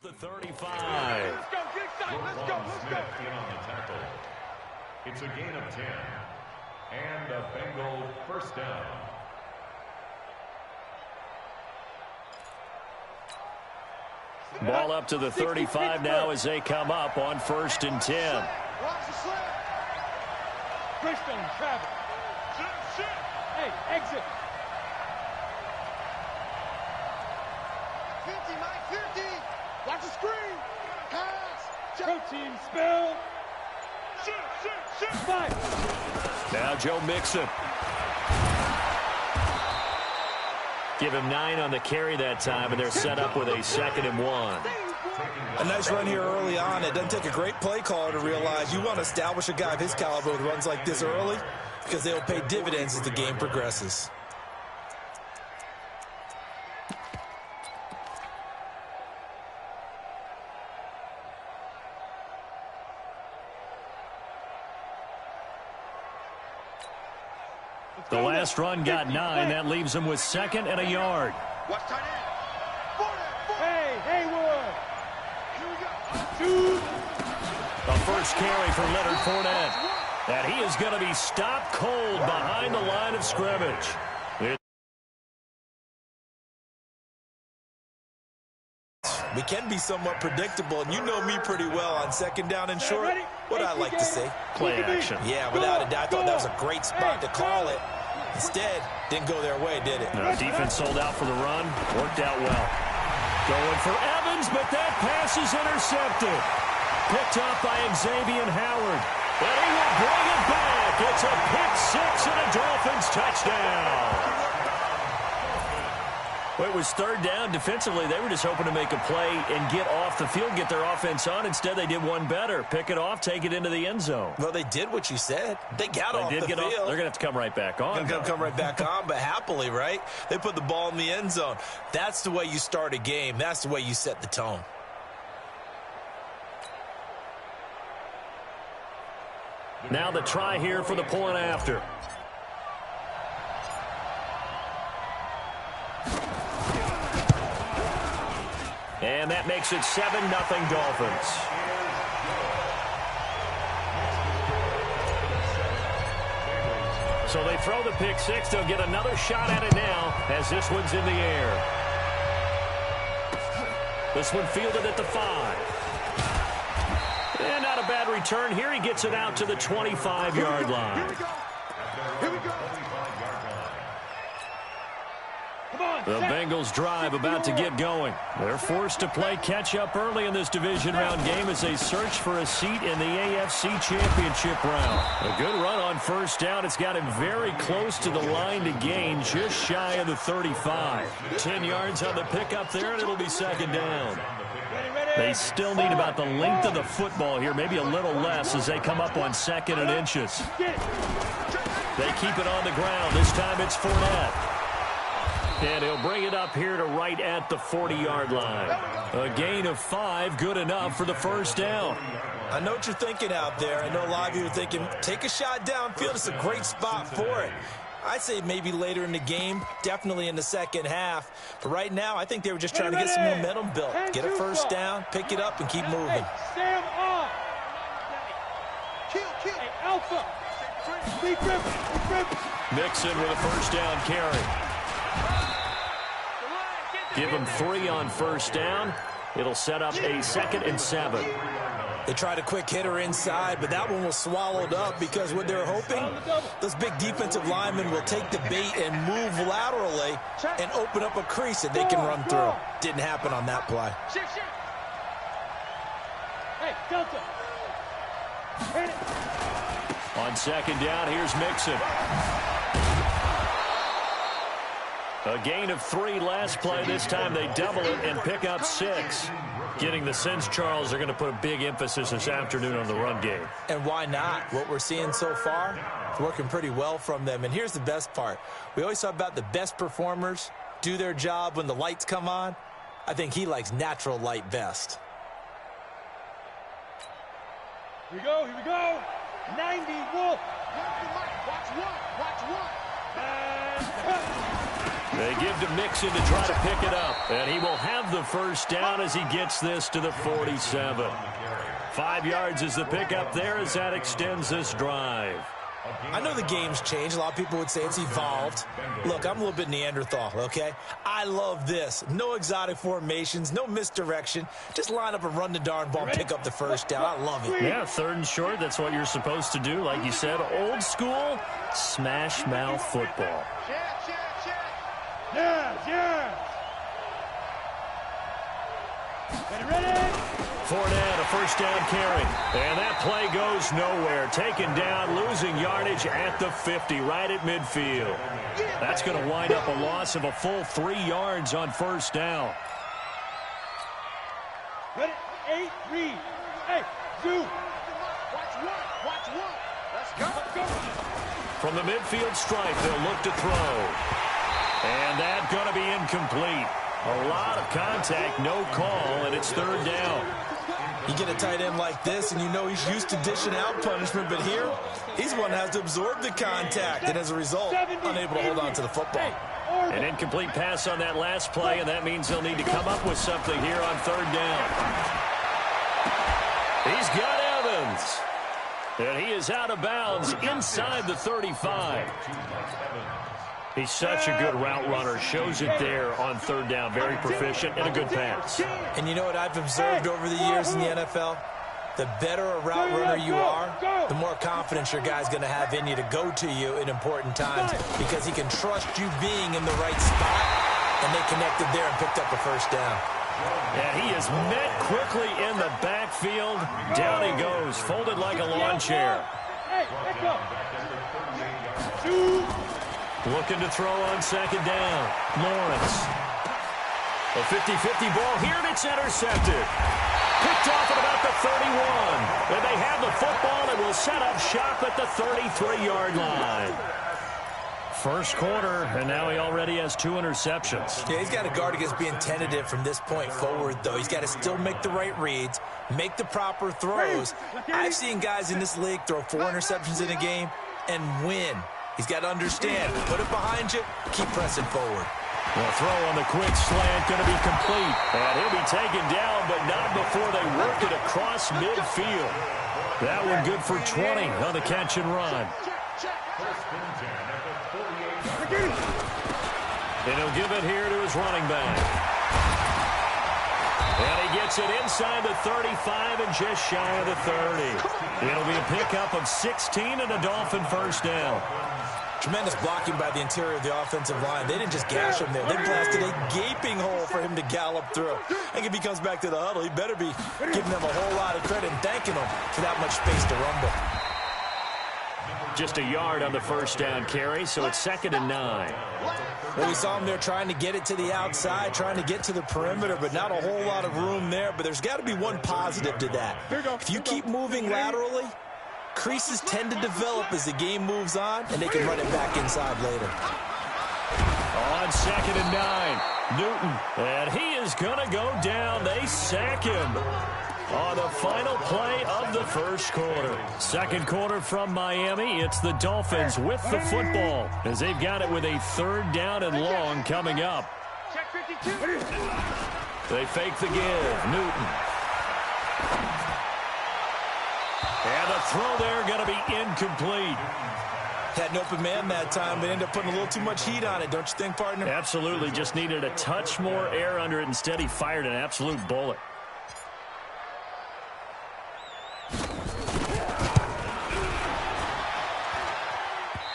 The 35. Let's go, get excited. Let's go. In on the tackle. It's a gain of 10. And a Bengal first down. Ball up to the 35 now as they come up on 1st and 10. Watch the slip. Christian, travel. Hey, exit. 50, Mike, 50. Watch the screen. Pass. Protein spill. Shoot. 5. Now Joe Mixon. Give him 9 on the carry that time, and they're set up with a 2nd and 1. A nice run here early on. It doesn't take a great play caller to realize you want to establish a guy of his caliber with runs like this early because they'll pay dividends as the game progresses. The last run got 9. That leaves him with 2nd and a yard. Watch tight end. Hey, Haywood. Here we go. The first carry for Leonard Fournette. And he is going to be stopped cold behind the line of scrimmage. We can be somewhat predictable, and you know me pretty well on 2nd down and short. What I like to say. Play action. Yeah, without a doubt. I thought that was a great spot to call it. Instead, didn't go their way, did it? No, defense sold out for the run. Worked out well. Going for Evans, but that pass is intercepted. Picked up by Xavier Howard. And he will bring it back. It's a pick 6 and a Dolphins touchdown. Well, it was 3rd down. Defensively, they were just hoping to make a play and get off the field, get their offense on. Instead, they did one better. Pick it off, take it into the end zone. Well, they did what you said. They got off the field. They're going to have to come right back on. Come right back on, but happily, right? They put the ball in the end zone. That's the way you start a game. That's the way you set the tone. Now the try here for the point after. And that makes it 7-0 Dolphins. So they throw the pick 6. They'll get another shot at it now as this one's in the air. This one fielded at the 5. And not a bad return here. He gets it out to the 25-yard line. Here we go. The Bengals drive about to get going. They're forced to play catch-up early in this division round game as they search for a seat in the AFC Championship round. A good run on 1st down. It's got him very close to the line to gain, just shy of the 35. 10 yards on the pickup there, and it'll be 2nd down. They still need about the length of the football here, maybe a little less as they come up on 2nd and inches. They keep it on the ground. This time it's Fournette. And he'll bring it up here to right at the 40-yard line. A gain of 5, good enough for the 1st down. I know what you're thinking out there. I know a lot of you are thinking, take a shot downfield. It's a great spot for it. I'd say maybe later in the game, definitely in the 2nd half. But right now, I think they were just trying to get some momentum built. Get a 1st down, pick it up, and keep moving. Sam off. Kill. Hey, Alpha. Mixon with a 1st down carry. Give him 3 on 1st down. It'll set up a 2nd and 7. They tried a quick hitter inside, but that one was swallowed up because what they're hoping, those big defensive linemen will take the bait and move laterally and open up a crease that they can run through. Didn't happen on that play. Hey, Delta. On 2nd down, here's Mixon. A gain of 3 last play. This time they double it and pick up 6. Getting the sense, Charles, they're going to put a big emphasis this afternoon on the run game. And why not? What we're seeing so far is working pretty well from them. And here's the best part. We always talk about the best performers do their job when the lights come on. I think he likes natural light best. Here we go. 90 Wolf. Watch one. And They give to Mixon to try to pick it up. And he will have the first down as he gets this to the 47. 5 yards is the pickup there as that extends this drive. I know the game's changed. A lot of people would say it's evolved. Look, I'm a little bit Neanderthal, okay? I love this. No exotic formations, no misdirection. Just line up and run the darn ball and pick up the first down. I love it. Yeah, 3rd and short, that's what you're supposed to do. Like you said, old school, smash mouth football. Yeah. Ready? Fournette, a first down carry. And that play goes nowhere. Taken down, losing yardage at the 50, right at midfield. That's going to wind up a loss of a full 3 yards on first down. Ready? 8, read. Hey, do. Watch one. Let's go. From the midfield stripe, they'll look to throw. And that's going to be incomplete. A lot of contact, no call, and it's 3rd down. You get a tight end like this, and you know he's used to dishing out punishment, but here, he's one that has to absorb the contact, and as a result, unable to hold on to the football. An incomplete pass on that last play, and that means they'll need to come up with something here on 3rd down. He's got Evans. And he is out of bounds inside the 35. He's such a good route runner. Shows it there on 3rd down. Very proficient and a good pass. And you know what I've observed over the years in the NFL? The better a route runner you are, the more confidence your guy's going to have in you to go to you in important times because he can trust you being in the right spot, and they connected there and picked up a first down. And he is met quickly in the backfield. Down he goes, folded like a lawn chair. Hey, let's go. Looking to throw on 2nd down. Lawrence. A 50-50 ball here, and it's intercepted. Picked off at about the 31. And they have the football and will set up shop at the 33-yard line. First quarter, and now he already has 2 interceptions. Yeah, he's got to guard against being tentative from this point forward, though. He's got to still make the right reads, make the proper throws. I've seen guys in this league throw 4 interceptions in a game and win. He's got to understand, put it behind you, keep pressing forward. The throw on the quick slant going to be complete. And he'll be taken down, but not before they work it across midfield. That one good for 20 on the catch and run. And he'll give it here to his running back. And he gets it inside the 35 and just shy of the 30. It'll be a pickup of 16 and a Dolphin first down. Tremendous blocking by the interior of the offensive line. They didn't just gash him there. They blasted a gaping hole for him to gallop through. I think if he comes back to the huddle, he better be giving them a whole lot of credit and thanking them for that much space to rumble. Just a yard on the first down carry, so it's 2nd and 9. Well, we saw him there trying to get it to the outside, trying to get to the perimeter, but not a whole lot of room there. But there's got to be one positive to that. If you keep moving laterally, creases tend to develop as the game moves on, and they can run it back inside later. On 2nd and 9, Newton, and he is going to go down. They sack him on the final play of the first quarter. Second quarter from Miami. It's the Dolphins with the football as they've got it with a 3rd down and long coming up. They fake the give. Newton. And the throw there going to be incomplete. Had an open man that time, but ended up putting a little too much heat on it, don't you think, partner? Absolutely. Just needed a touch more air under it. Instead, he fired an absolute bullet.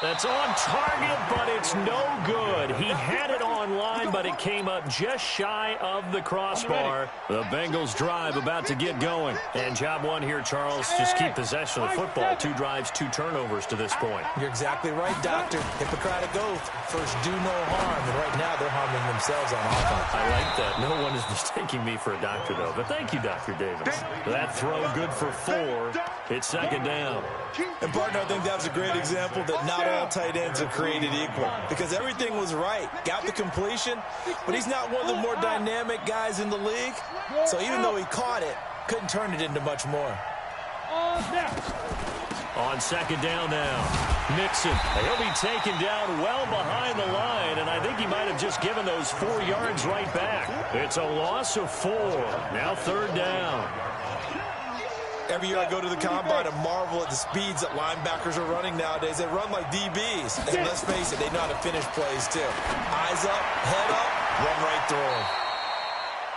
That's on target, but it's no good. He had it on line, but it came up just shy of the crossbar. The Bengals drive about to get going. And job one here, Charles, just keep possession of the football. 2 drives, 2 turnovers to this point. You're exactly right, Doctor. Hippocratic oath. First, do no harm. And right now, they're harming themselves on offense. I like that. No one is mistaking me for a doctor, though. But thank you, Dr. Davis. That throw good for 4. It's 2nd down. And, partner, I think that was a great example that not all tight ends are created equal. Because everything was right. Got the completion, but he's not one of the more dynamic guys in the league. So even though he caught it, couldn't turn it into much more. On 2nd down now, Mixon. He'll be taken down well behind the line, and I think he might have just given those 4 yards right back. It's a loss of 4. Now 3rd down. Every year I go to the combine and marvel at the speeds that linebackers are running nowadays. They run like DBs. And let's face it, they know how to finish plays too. Eyes up, head up, run right through them.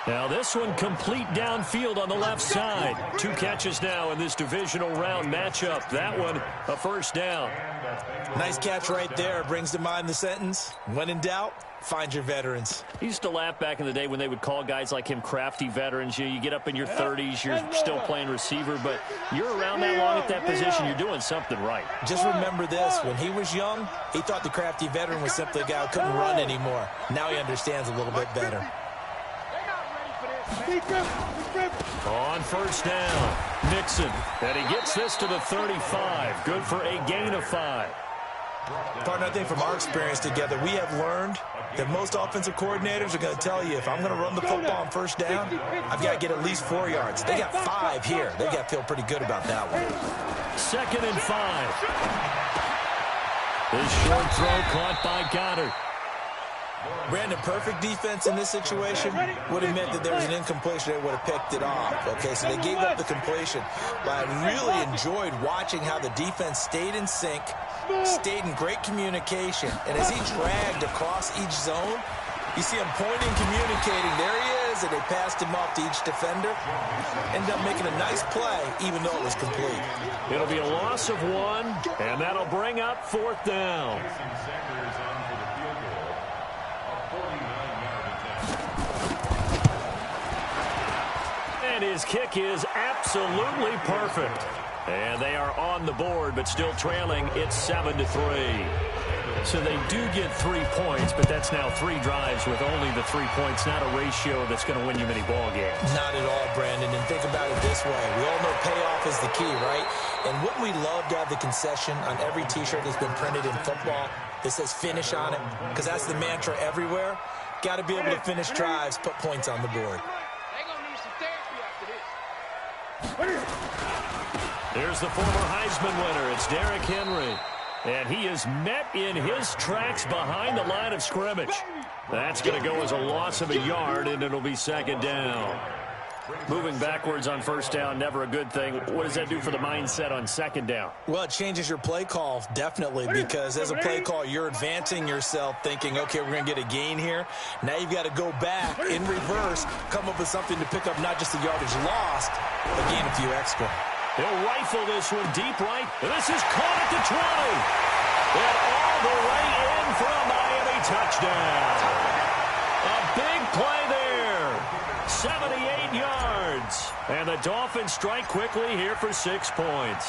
Now this one complete downfield on the left side. 2 catches now in this divisional round matchup. That one a 1st down. Nice catch right there. Brings to mind the sentence, when in doubt, find your veterans. He used to laugh back in the day when they would call guys like him crafty veterans. You get up in your 30s, you're still playing receiver, but you're around that long at that position, you're doing something right. Just remember this, when he was young, he thought the crafty veteran was simply a guy who couldn't run anymore. Now he understands a little bit better. On 1st down, Mixon, and he gets this to the 35. Good for a gain of 5. Partner, I think from our experience together, we have learned that most offensive coordinators are going to tell you, if I'm going to run the football on 1st down, I've got to get at least 4 yards. They got 5 here. They got to feel pretty good about that one. 2nd and 5. This short throw caught by Goddard. Brandon, perfect defense in this situation would have meant that there was an incompletion. They would have picked it off. Okay, so they gave up the completion. But I really enjoyed watching how the defense stayed in sync, stayed in great communication. And as he dragged across each zone, you see him pointing, communicating. There he is, and they passed him off to each defender. Ended up making a nice play, even though it was complete. It'll be a loss of 1, and that'll bring up 4th down. And his kick is absolutely perfect. And they are on the board, but still trailing. It's 7-3. So they do get 3 points, but that's now 3 drives with only the 3 points, not a ratio that's going to win you many ball games. Not at all, Brandon. And think about it this way. We all know payoff is the key, right? And wouldn't we love to have the concession on every T-shirt that's been printed in football that says finish on it? Because that's the mantra everywhere. Got to be able to finish drives, put points on the board. Here's the former Heisman winner. It's Derrick Henry. And he is met in his tracks behind the line of scrimmage. That's going to go as a loss of a yard, and it'll be 2nd down. Moving backwards on 1st down, never a good thing. What does that do for the mindset on 2nd down? Well, it changes your play call, definitely, because as a play call, you're advancing yourself thinking, okay, we're going to get a gain here. Now you've got to go back in reverse, come up with something to pick up not just the yardage lost, but gain a few extra. He'll rifle this one deep right. And this is caught at the 20. And all the way in for a Miami touchdown. A big play there. 78 yards. And the Dolphins strike quickly here for 6 points.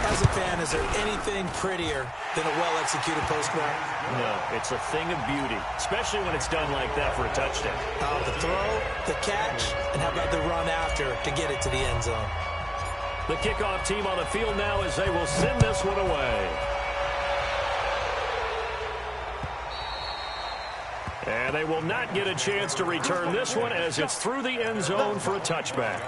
As a fan, is there anything prettier than a well-executed postmark? No, it's a thing of beauty, especially when it's done like that for a touchdown. The throw, the catch, and how about the run after to get it to the end zone? The kickoff team on the field now as they will send this one away. And they will not get a chance to return this one as it's through the end zone for a touchback.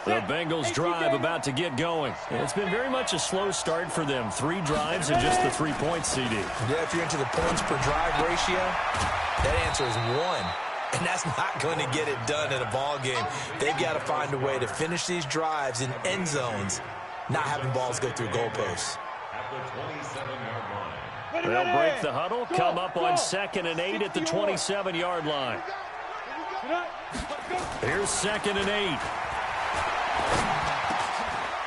The Bengals drive about to get going. It's been very much a slow start for them. 3 drives and just the 3 points, CD. Yeah, if you're into the points per drive ratio, that answer is 1. And that's not going to get it done in a ball game. They've got to find a way to finish these drives in end zones, not having balls go through goalposts. They'll break the huddle, come up on 2nd and 8 at the 27-yard line. Here's 2nd and 8.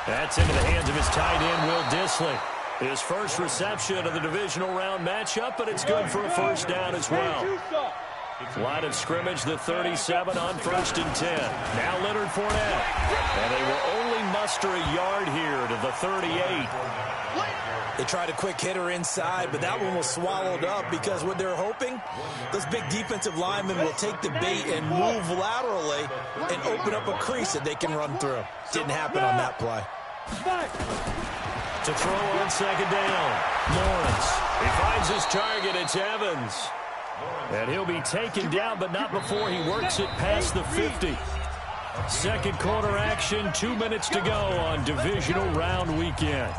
That's into the hands of his tight end, Will Dissly. His first reception of the divisional round matchup, but it's good for a 1st down as well. Line of scrimmage, the 37 on 1st and 10. Now Leonard Fournette. And they will only muster a yard here to the 38. They tried a quick hitter inside, but that one was swallowed up because what they're hoping, those big defensive linemen will take the bait and move laterally and open up a crease that they can run through. Didn't happen on that play. To throw on 2nd down, Lawrence. He finds his target. It's Evans. And he'll be taken down, but not before he works it past the 50. Second quarter action, 2 minutes to go on divisional round weekend.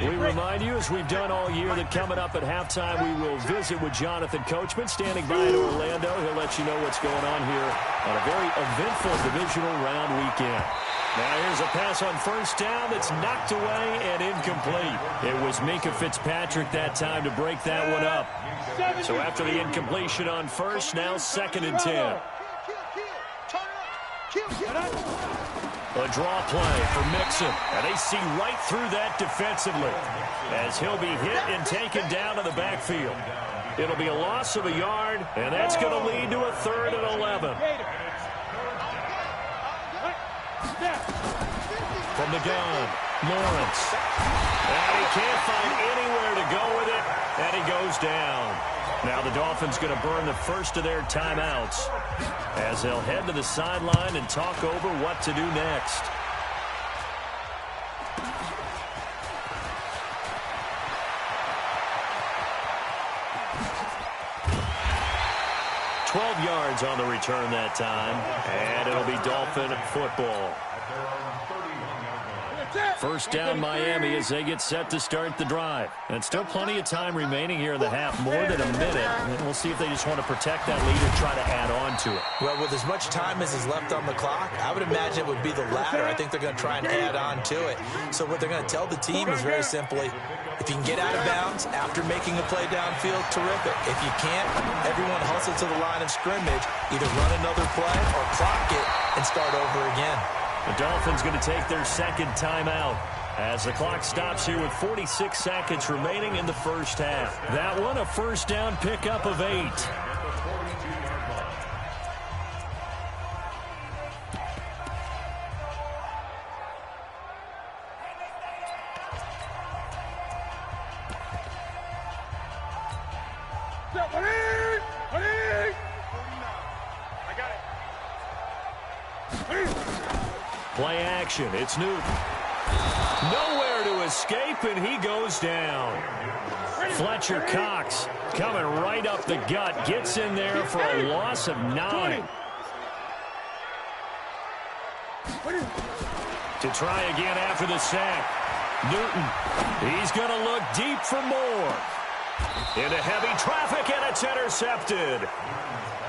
We remind you, as we've done all year, that coming up at halftime, we will visit with Jonathan Coachman, standing by in Orlando. He'll let you know what's going on here on a very eventful divisional round weekend. Now here's a pass on first down that's knocked away and incomplete. It was Minka Fitzpatrick that time to break that one up. So after the incompletion on first, now 2nd and 10. A draw play for Mixon, and they see right through that defensively as he'll be hit and taken down to the backfield. It'll be a loss of a yard, and that's going to lead to a 3rd and 11. From the gun, Lawrence. And he can't find anywhere to go with it, and he goes down. Now the Dolphins going to burn the first of their timeouts as they'll head to the sideline and talk over what to do next. "12 yards on the return that time, and it'll be Dolphin football. First down Miami as they get set to start the drive. And still plenty of time remaining here in the half, more than a minute. And we'll see if they just want to protect that lead or try to add on to it. Well, with as much time as is left on the clock, I would imagine it would be the latter. I think they're going to try and add on to it. So what they're going to tell the team is very simply, if you can get out of bounds after making a play downfield, terrific. If you can't, everyone hustle to the line of scrimmage, either run another play or clock it and start over again. The Dolphins going to take their second timeout as the clock stops here with 46 seconds remaining in the first half. That one, a first down pickup of 8. Play action. It's Newton. Nowhere to escape, and he goes down. Fletcher Cox coming right up the gut. Gets in there for a loss of 9. To try again after the sack. Newton. He's going to look deep for more. Into heavy traffic, and it's intercepted.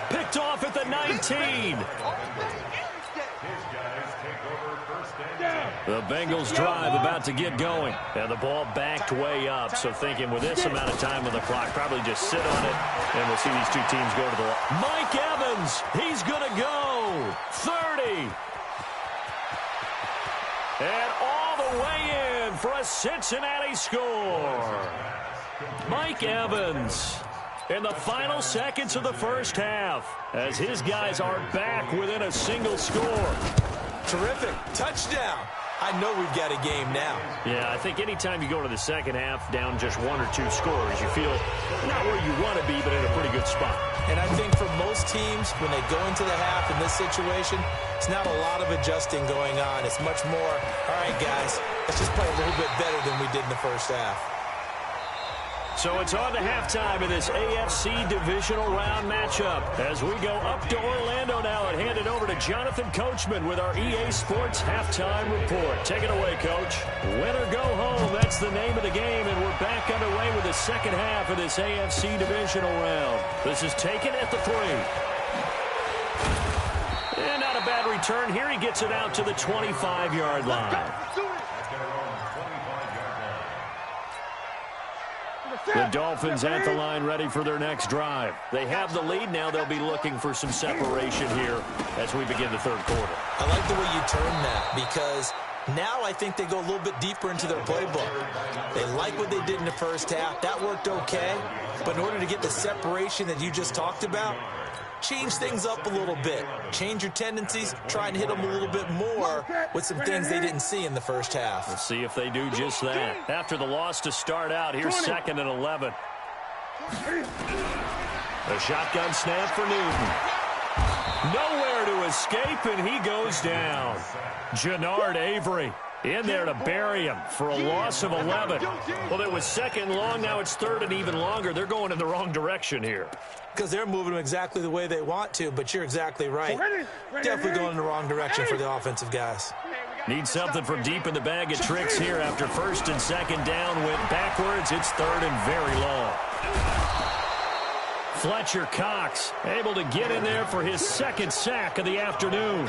Picked off at the 19. The Bengals drive about to get going. And the ball backed way up. So thinking with this amount of time on the clock, probably just sit on it. And we'll see these two teams go to the line. Mike Evans, he's going to go. 30. And all the way in for a Cincinnati score. Mike Evans in the final seconds of the first half as his guys are back within a single score. Terrific. Touchdown. I know we've got a game now. Yeah, I think anytime you go to the second half down just 1 or 2 scores, you feel not where you want to be, but in a pretty good spot. And I think for most teams, when they go into the half in this situation, it's not a lot of adjusting going on. It's much more, all right, guys, let's just play a little bit better than we did in the first half. So it's on to halftime in this AFC divisional round matchup as we go up to Orlando now and hand it over to Jonathan Coachman with our EA Sports halftime report. Take it away, Coach. Win or go home, that's the name of the game, and we're back underway with the second half of this AFC divisional round. This is taken at the 3. And not a bad return here. He gets it out to the 25-yard line. The Dolphins at the line ready for their next drive. They have the lead. Now they'll be looking for some separation here as we begin the third quarter. I like the way you turn that because now I think they go a little bit deeper into their playbook. They like what they did in the first half. That worked okay. But in order to get the separation that you just talked about, change things up a little bit. Change your tendencies. Try and hit them a little bit more with some things they didn't see in the first half. Let's see if they do just that. After the loss to start out, here's 2nd and 11. A shotgun snap for Newton. Nowhere to escape, and he goes down. Jannard Avery In there to bury him for a loss of 11. Well, it was second long. Now it's third and even longer. They're going in the wrong direction here. Because they're moving them exactly the way they want to, but you're exactly right. Definitely going in the wrong direction for the offensive guys. Need something from deep in the bag of tricks here after first and second down went backwards. It's third and very long. Fletcher Cox able to get in there for his second sack of the afternoon.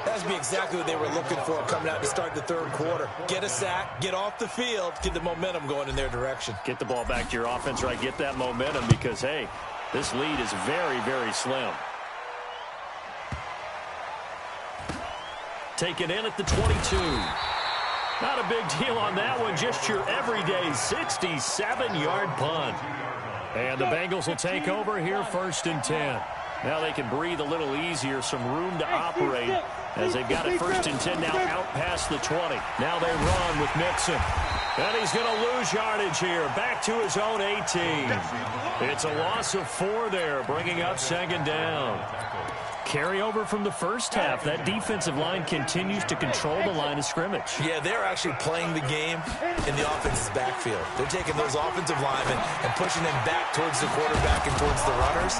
That's exactly what they were looking for coming out to start the third quarter. Get a sack, get off the field, get the momentum going in their direction. Get the ball back to your offense, right? Get that momentum because, hey, this lead is very, very slim. Taken in at the 22. Not a big deal on that one. Just your everyday 67-yard punt. And the Bengals will take over here first and 10. Now they can breathe a little easier, some room to operate as they've got it first and 10 now out past the 20. Now they run with Mixon. And he's going to lose yardage here. Back to his own 18. It's a loss of 4 there, bringing up second down. Carry over from the first half. That defensive line continues to control the line of scrimmage. Yeah, they're actually playing the game in the offense's backfield. They're taking those offensive linemen and pushing them back towards the quarterback and towards the runners.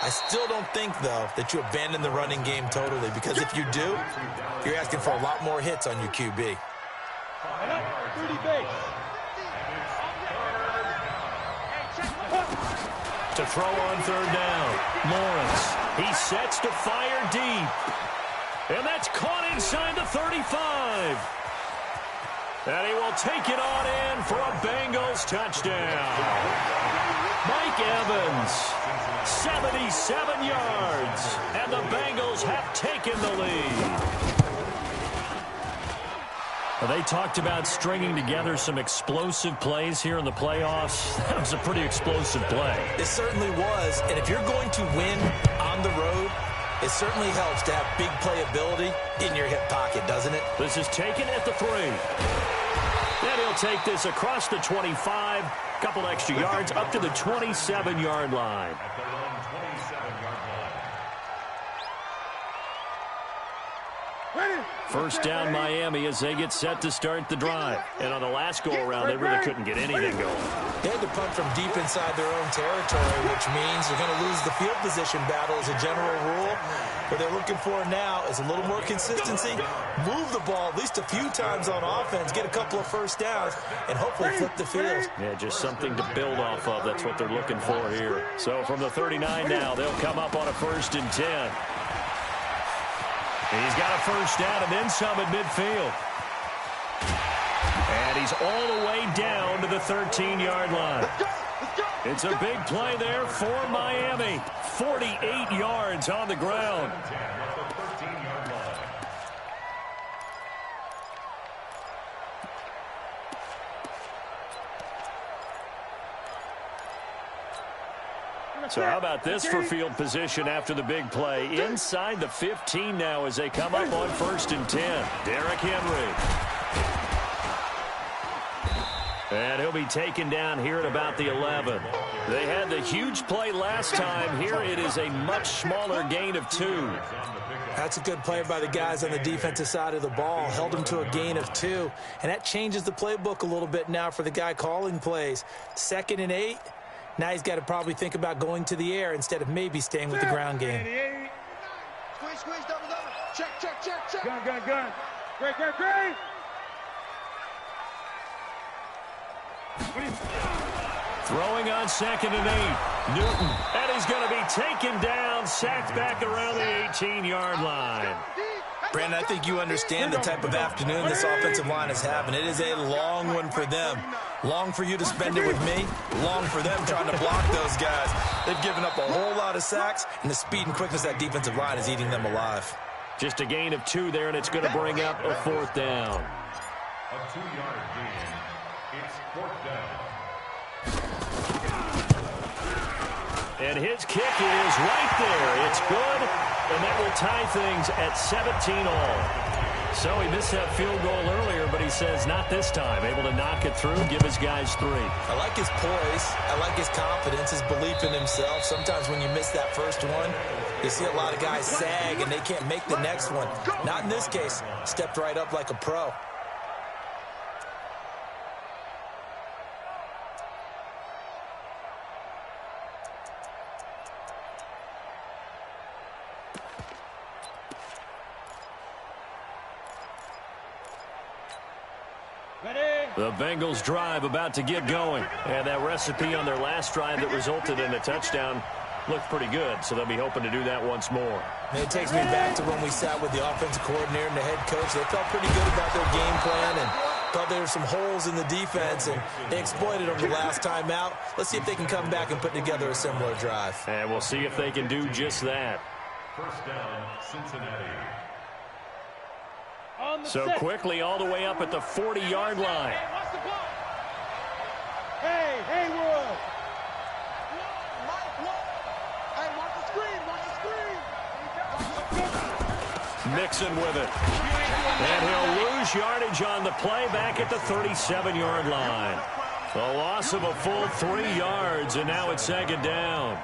I still don't think, though, that you abandon the running game totally, because if you do, you're asking for a lot more hits on your QB. To throw on third down, Lawrence. He sets to fire deep. And that's caught inside the 35. And he will take it on in for a Bengals touchdown. Mike Evans, 77 yards. And the Bengals have taken the lead. They talked about stringing together some explosive plays here in the playoffs. That was a pretty explosive play. It certainly was. And if you're going to win on the road, it certainly helps to have big playability in your hip pocket, doesn't it? This is taken at the 3. Then he'll take this across the 25. Couple extra yards up to the 27-yard line. First down Miami as they get set to start the drive. And on the last go-around, they really couldn't get anything going. They had to punt from deep inside their own territory, which means they're going to lose the field position battle as a general rule. What they're looking for now is a little more consistency, move the ball at least a few times on offense, get a couple of first downs, and hopefully flip the field. Yeah, just something to build off of. That's what they're looking for here. So from the 39 now, they'll come up on a first and 10. He's got a first down and then some at midfield. And he's all the way down to the 13-yard line. It's a big play there for Miami. 48 yards on the ground. So how about this for field position after the big play? Inside the 15 now as they come up on first and 10. Derrick Henry. And he'll be taken down here at about the 11. They had the huge play last time. Here it is a much smaller gain of 2. That's a good play by the guys on the defensive side of the ball. Held them to a gain of 2. And that changes the playbook a little bit now for the guy calling plays. 2nd and 8. Now he's got to probably think about going to the air instead of maybe staying with the ground game. Squeeze, double. Check. Gun. Great. Throwing on 2nd and 8. Newton. And he's going to be taken down, sacked back around the 18-yard line. Brandon, I think you understand the type of afternoon this offensive line is having. It is a long one for them. Long for you to spend it with me. Long for them trying to block those guys. They've given up a whole lot of sacks, and the speed and quickness of that defensive line is eating them alive. Just a gain of 2 there, and it's going to bring up a 4th down. A 2-yard gain. It's 4th down. And his kick is right there. It's good, and that will tie things at 17-all. So he missed that field goal earlier, but he says not this time. Able to knock it through, give his guys 3. I like his poise. I like his confidence, his belief in himself. Sometimes when you miss that first one, you see a lot of guys sag, and they can't make the next one. Not in this case. Stepped right up like a pro. The Bengals drive about to get going. And that recipe on their last drive that resulted in a touchdown looked pretty good, so they'll be hoping to do that once more. And it takes me back to when we sat with the offensive coordinator and the head coach. They felt pretty good about their game plan and thought there were some holes in the defense, and they exploited them the last time out. Let's see if they can come back and put together a similar drive. And we'll see if they can do just that. First down, Cincinnati. So quickly all the way up at the 40-yard line. Hey, Haywood! Hey, watch the screen, watch the screen! Mixon with it. And he'll lose yardage on the play back at the 37-yard line. A loss of a full 3 yards, and now it's second down.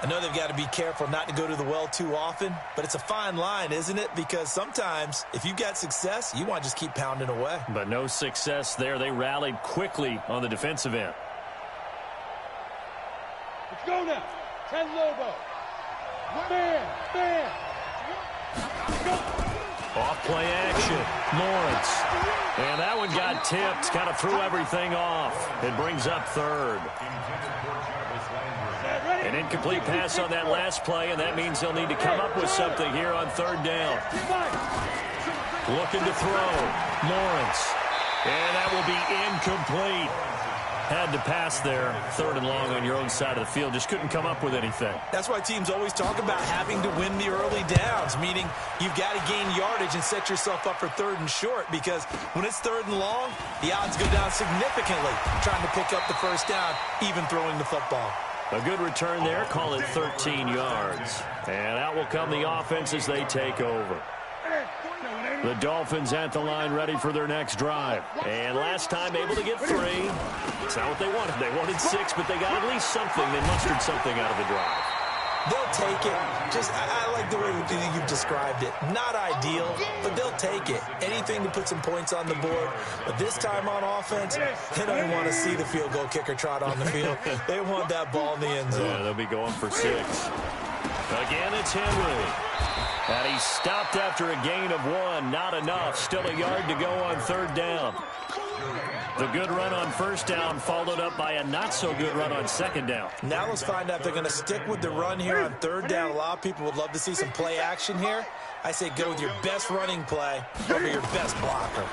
I know they've got to be careful not to go to the well too often, but it's a fine line, isn't it? Because sometimes, if you've got success, you want to just keep pounding away. But no success there. They rallied quickly on the defensive end. Let's go now. 10 Lobo. Man. Off play action. Lawrence. And that one got tipped. Kind of threw everything off. It brings up third. An incomplete pass on that last play, and that means they'll need to come up with something here on third down. Looking to throw. Lawrence. And that will be incomplete. Had to pass there. Third and long on your own side of the field. Just couldn't come up with anything. That's why teams always talk about having to win the early downs, meaning you've got to gain yardage and set yourself up for third and short, because when it's third and long, the odds go down significantly trying to pick up the first down, even throwing the football. A good return there. Call it 13 yards. And out will come the offense as they take over. The Dolphins at the line, ready for their next drive. And last time able to get 3. It's not what they wanted. They wanted 6, but they got at least something. They mustered something out of the drive. They'll take it. I like the way you've described it. Not ideal, but they'll take it. Anything to put some points on the board. But this time on offense, they don't even want to see the field goal kicker trot on the field. They want that ball in the end zone. Yeah, they'll be going for 6. Again, it's Henry. And he stopped after a gain of 1. Not enough. Still a yard to go on third down. The good run on first down followed up by a not-so-good run on second down. Now let's find out if they're going to stick with the run here on third down. A lot of people would love to see some play action here. I say go with your best running play over your best blocker.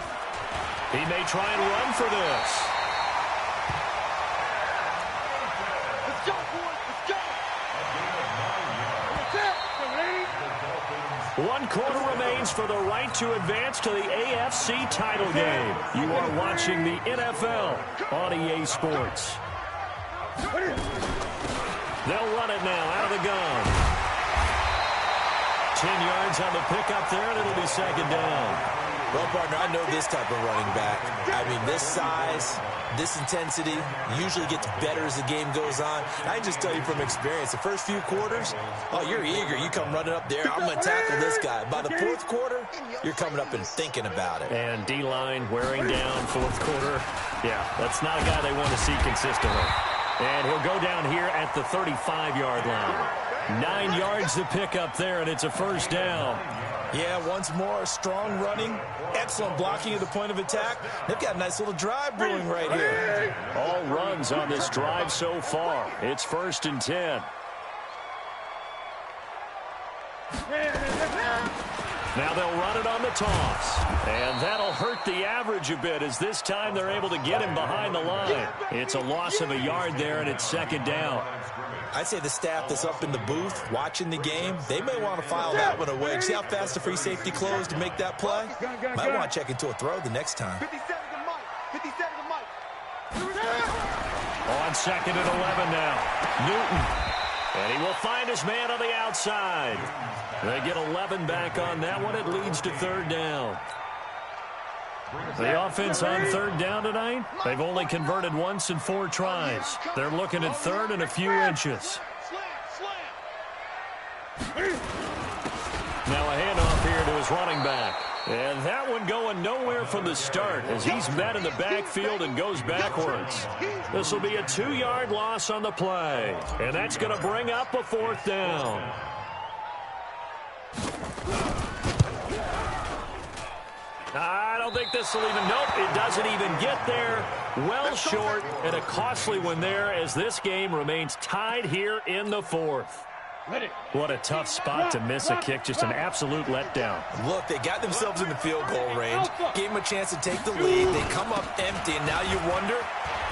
He may try and run for this. Let's go, boys, let's go! One quarter remains for the right to advance to the AFC title game. You are watching the NFL on EA Sports. They'll run it now out of the gun. 10 yards on the pickup there, and it'll be second down. Well, partner, I know this type of running back. I mean, this size, this intensity usually gets better as the game goes on. I can just tell you from experience, the first few quarters, oh, you're eager. You come running up there, I'm going to tackle this guy. By the fourth quarter, you're coming up and thinking about it. And D-line wearing down fourth quarter. Yeah, that's not a guy they want to see consistently. And he'll go down here at the 35-yard line. 9 yards to pick up there, and it's a first down. Yeah, once more, strong running, excellent blocking at the point of attack. They've got a nice little drive brewing right here. All runs on this drive so far. It's 1st and 10. Now they'll run it on the toss. And that'll hurt the average a bit, as this time they're able to get him behind the line. It's a loss of a yard there, and it's second down. I'd say the staff that's up in the booth watching the game, they may want to file that one away. See how fast the free safety closed to make that play? Might want to check into a throw the next time. 57 to Mike. 57 to Mike. On second and 11 now. Newton. And he will find his man on the outside. They get 11 back on that one. It leads to third down. The offense on third down tonight, they've only converted once in 4 tries. They're looking at third and a few inches. Now a handoff here to his running back. And that one going nowhere from the start as he's met in the backfield and goes backwards. This will be a 2-yard loss on the play. And that's going to bring up a fourth down. I don't think this will even, nope, it doesn't even get there. Well short, and a costly one there as this game remains tied here in the fourth. What a tough spot to miss a kick, just an absolute letdown. Look, they got themselves in the field goal range, gave them a chance to take the lead. They come up empty, and now you wonder,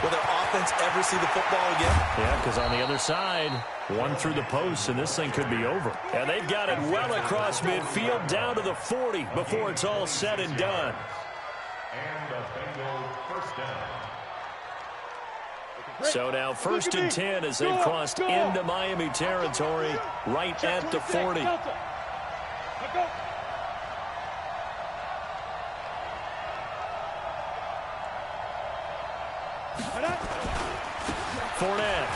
will their offense ever see the football again? Yeah, because on the other side, one through the post, and this thing could be over. And they've got it well across midfield, down to the 40 before it's all said and done. And a Bengal first down. So now 1st and 10 as they've crossed into Miami territory right at the 40. Fournette.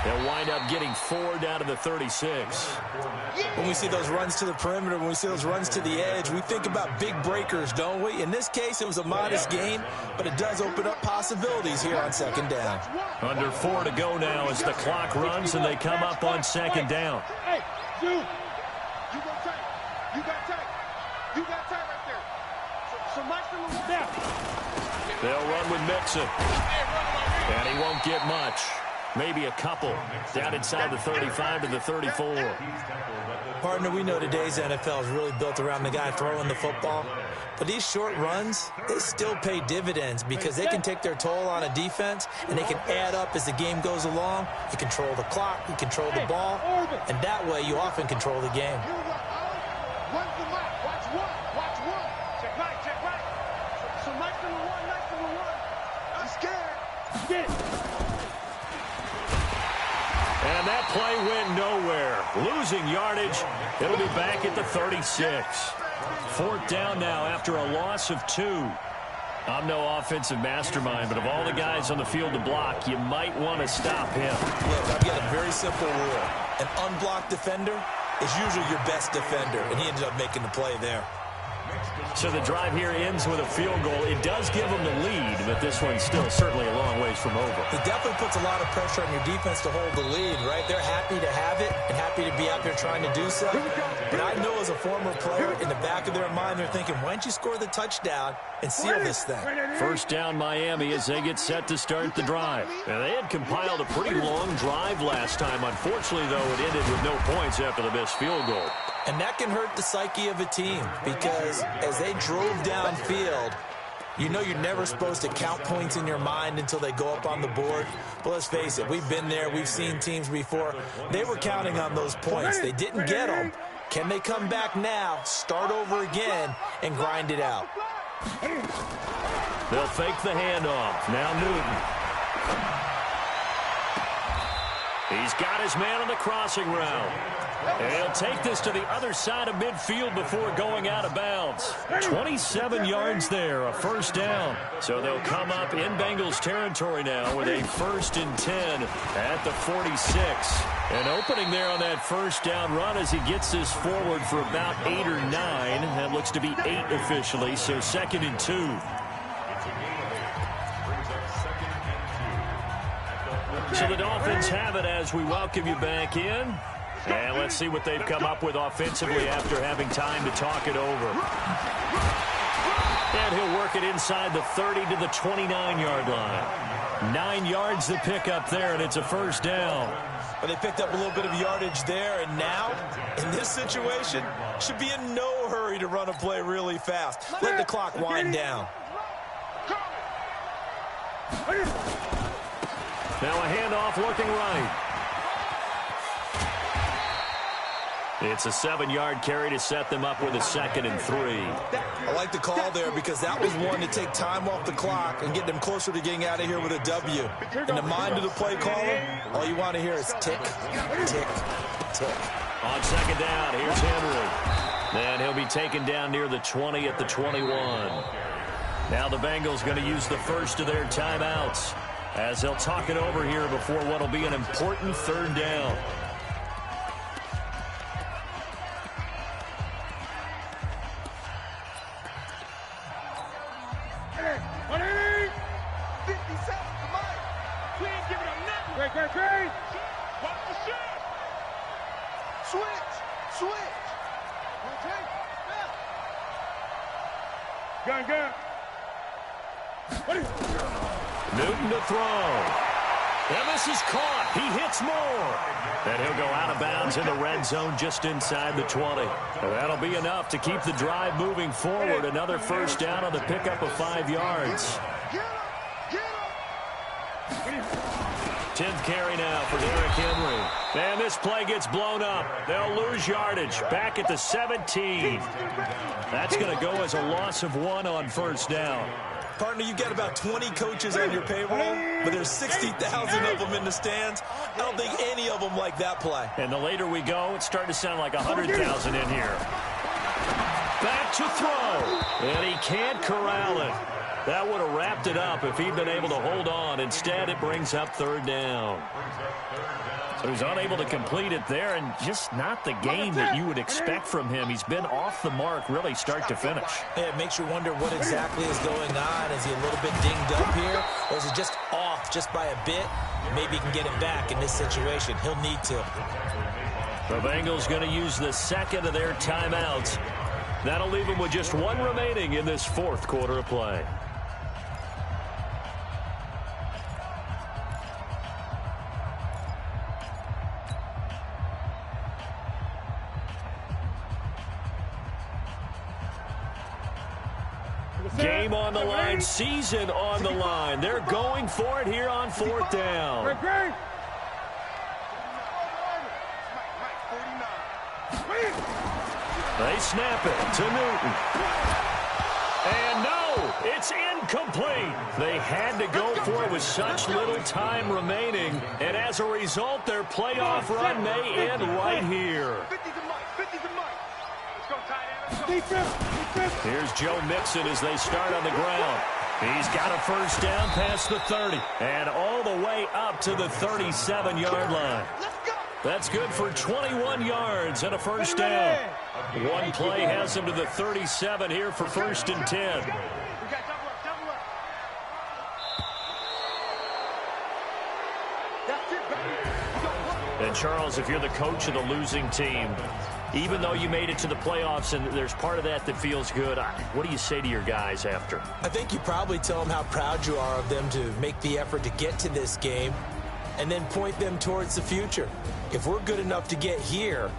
They'll wind up getting 4 down to the 36. When we see those runs to the perimeter, when we see those runs to the edge, we think about big breakers, don't we? In this case, it was a modest gain, but it does open up possibilities here on 2nd down. Under 4 to go now as the clock runs and they come up on 2nd down. Hey, dude, you go tight. You got tight. You got tight right there. So Mike's going to run down. They'll run with Mixon. And he won't get much. Maybe a couple. Down inside the 35 to the 34. Partner, we know today's NFL is really built around the guy throwing the football. But these short runs, they still pay dividends because they can take their toll on a defense and they can add up as the game goes along. You control the clock, you control the ball, and that way you often control the game. Run the Mike. Watch one. Watch one. Check right. So Mike's going to run. I'm scared. Get it. And that play went nowhere. Losing yardage. It'll be back at the 36. 4th down now after a loss of 2. I'm no offensive mastermind, but of all the guys on the field to block, you might want to stop him. Look, I've got a very simple rule. An unblocked defender is usually your best defender, and he ended up making the play there. So the drive here ends with a field goal. It does give them the lead, but this one's still certainly a long ways from over. It definitely puts a lot of pressure on your defense to hold the lead, right? They're happy to have it and happy to be out there trying to do so. But I know as a former player, in the back of their mind, they're thinking, why don't you score the touchdown and seal this thing? 1st down Miami as they get set to start the drive. And they had compiled a pretty long drive last time. Unfortunately, though, it ended with no points after the missed field goal. And that can hurt the psyche of a team because as they drove downfield, you know you're never supposed to count points in your mind until they go up on the board. But let's face it, we've been there. We've seen teams before. They were counting on those points. They didn't get them. Can they come back now, start over again, and grind it out? They'll fake the handoff. Now Newton. He's got his man on the crossing route. And he'll take this to the other side of midfield before going out of bounds. 27 yards there, a 1st down. So they'll come up in Bengals territory now with a 1st and 10 at the 46. An opening there on that 1st down run as he gets this forward for about 8 or 9. That looks to be 8 officially, so 2nd and 2. So the Dolphins have it as we welcome you back in. And let's see what they've come up with offensively after having time to talk it over. And he'll work it inside the 30 to the 29-yard line. 9 yards to pick up there, and it's a 1st down. But they picked up a little bit of yardage there, and now, in this situation, should be in no hurry to run a play really fast. Let the clock wind down. Now a handoff looking right. It's a 7-yard carry to set them up with a 2nd and 3. I like the call there because that was one to take time off the clock and get them closer to getting out of here with a W. In the mind of the play caller, all you want to hear is tick, tick, tick. On 2nd down, here's Henry. And he'll be taken down near the 20 at the 21. Now the Bengals going to use the first of their timeouts as they'll talk it over here before what will be an important 3rd down. Gun. Newton to throw. And this is caught. He hits more. And he'll go out of bounds in the red zone just inside the 20. And that'll be enough to keep the drive moving forward. Another first down on the pickup of 5 yards. 10th carry now for Derrick Henry. And this play gets blown up. They'll lose yardage. Back at the 17. That's going to go as a loss of 1 on first down. Partner, you've got about 20 coaches on your payroll, but there's 60,000 of them in the stands. I don't think any of them like that play. And the later we go, it's starting to sound like 100,000 in here. Back to throw. And he can't corral it. That would have wrapped it up if he'd been able to hold on. Instead, it brings up 3rd down. So he's unable to complete it there, and just not the game that you would expect from him. He's been off the mark really start to finish. Yeah, it makes you wonder what exactly is going on. Is he a little bit dinged up here, or is it just off just by a bit? Maybe he can get it back in this situation. He'll need to. The Bengals going to use the second of their timeouts. That'll leave them with just 1 remaining in this 4th quarter of play. Game on the line, season on the line. They're going for it here on 4th down. They snap it to Newton. And no, it's incomplete. They had to go for it with such little time remaining. And as a result, their playoff run may end right here. Here's Joe Mixon as they start on the ground. He's got a first down past the 30 and all the way up to the 37-yard line. That's good for 21 yards and a first down. One play has him to the 37 here for 1st and 10. And Charles, if you're the coach of the losing team, even though you made it to the playoffs and there's part of that that feels good, what do you say to your guys after? I think you probably tell them how proud you are of them to make the effort to get to this game and then point them towards the future. If we're good enough to get here,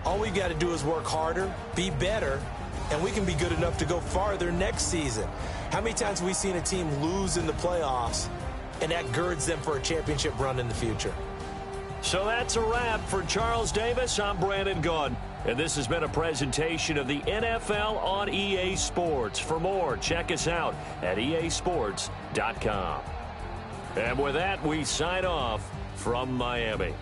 all we've got to do is work harder, be better, and we can be good enough to go farther next season. How many times have we seen a team lose in the playoffs, and that girds them for a championship run in the future? So that's a wrap for Charles Davis. I'm Brandon Gaudin, and this has been a presentation of the NFL on EA Sports. For more, check us out at easports.com. And with that, we sign off from Miami.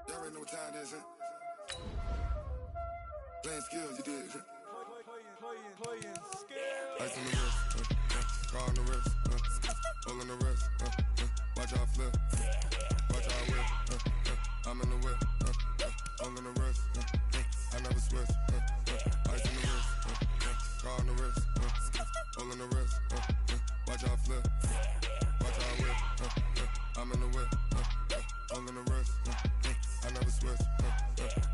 Y'all already know what time it is, huh? Playing skills, you did, huh? Playing skills. Ice on the wrist, car on the wrist, hole on the wrist, watch how I flip, watch how I whip, I'm in the whip, hole on the wrist, I never switch, ice on the wrist, car on the wrist, hole on the wrist, watch how I flip, watch how I whip, I'm in the whip, hole on the wrist, I never switch,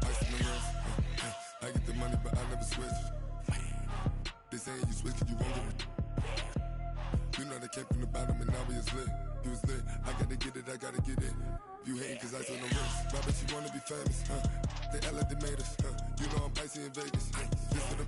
ice on the wrist, I get the money but I never switch. They saying you switch cause you won't get it. You know they came from the bottom and now we is lit. You was lit, I gotta get it, I gotta get it. You hating cause ice on the wrist, but I bet you wanna be famous, They act like they made us, You know I'm icy in Vegas, This for the